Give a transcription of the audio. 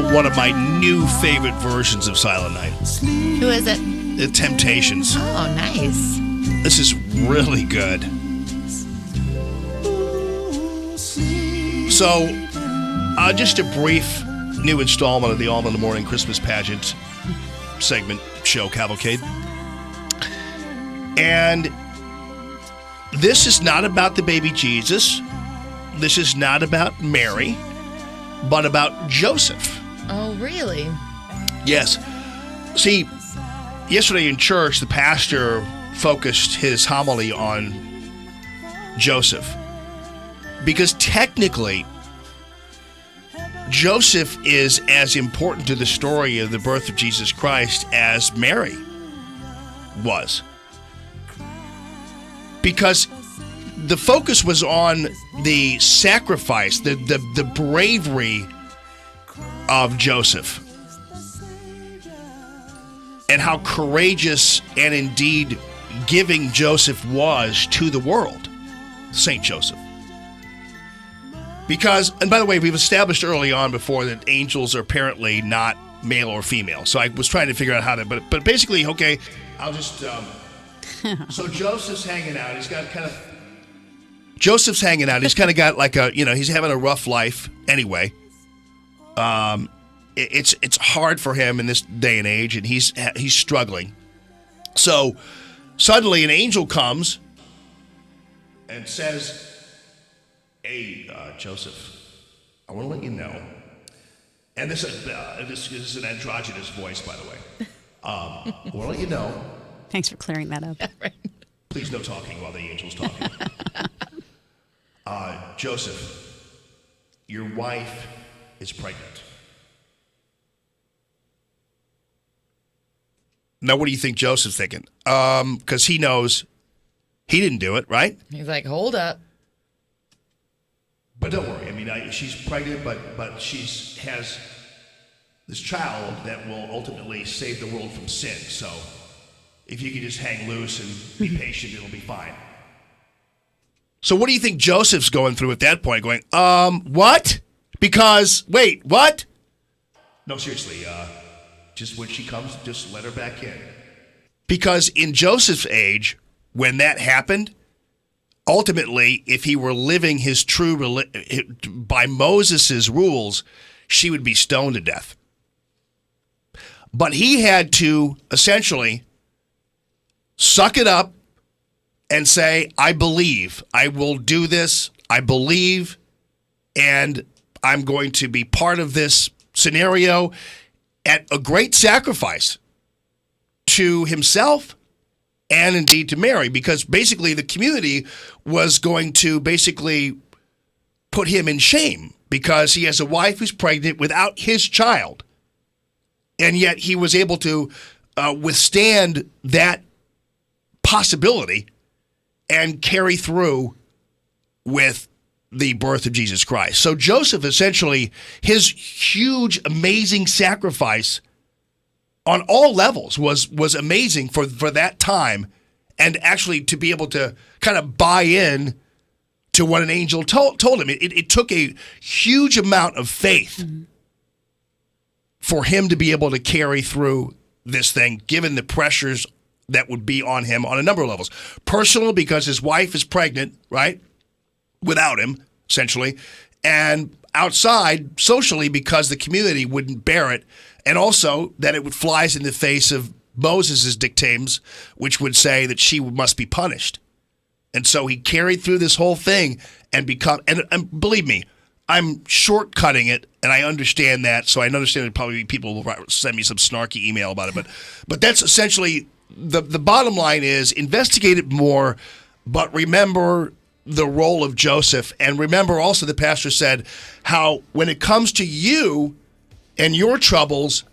now one of my new favorite versions of Silent Night. Who is it? The Temptations. Oh, nice. This is really good. So, just a brief new installment of the All in the Morning Christmas Pageant segment show cavalcade. And this is not about the baby Jesus. This is not about Mary, but about Joseph. Oh, really? Yes. See, yesterday in church, the pastor focused his homily on Joseph. Because technically, Joseph is as important to the story of the birth of Jesus Christ as Mary was. Because the focus was on the sacrifice, the bravery of Joseph. And how courageous and indeed giving Joseph was to the world. Saint Joseph. Because, and by the way, we've established early on before that angels are apparently not male or female. So I was trying to figure out how to, but basically, okay, I'll just, so Joseph's hanging out. He's got Joseph's hanging out. He's kind of got like he's having a rough life anyway. It's hard for him in this day and age, and he's struggling. So suddenly an angel comes and says, "Hey, Joseph, I want to let you know," and this is an androgynous voice, by the way. I want to let you know. Thanks for clearing that up. Please no talking while the angel's talking. Joseph, your wife is pregnant. Now, what do you think Joseph's thinking? Because he knows he didn't do it, right? He's like, hold up. But don't worry. I mean, she's pregnant, but she has this child that will ultimately save the world from sin. So if you can just hang loose and be patient, it'll be fine. So what do you think Joseph's going through at that point? Going, what? Because, wait, what? No, seriously, just when she comes, just let her back in. Because in Joseph's age, when that happened, ultimately, if he were living his true by Moses' rules, she would be stoned to death. But he had to essentially suck it up and say, I believe. I will do this. I believe. And I'm going to be part of this scenario at a great sacrifice to himself and indeed to Mary, because basically the community was going to basically put him in shame because he has a wife who's pregnant without his child. And yet he was able to withstand that possibility and carry through with the birth of Jesus Christ. So Joseph, essentially, his huge, amazing sacrifice on all levels was amazing for that time, and actually to be able to kind of buy in to what an angel told him. It took a huge amount of faith for him to be able to carry through this thing, given the pressures that would be on him on a number of levels. Personal, because his wife is pregnant, right? Without him, essentially. And outside, socially, because the community wouldn't bear it. And also that it flies in the face of Moses' dictates, which would say that she must be punished. And so he carried through this whole thing and believe me, I'm shortcutting it, and I understand that. So I understand that probably people will send me some snarky email about it. But that's essentially the bottom line is investigate it more, but remember the role of Joseph. And remember also the pastor said how when it comes to you and your troubles,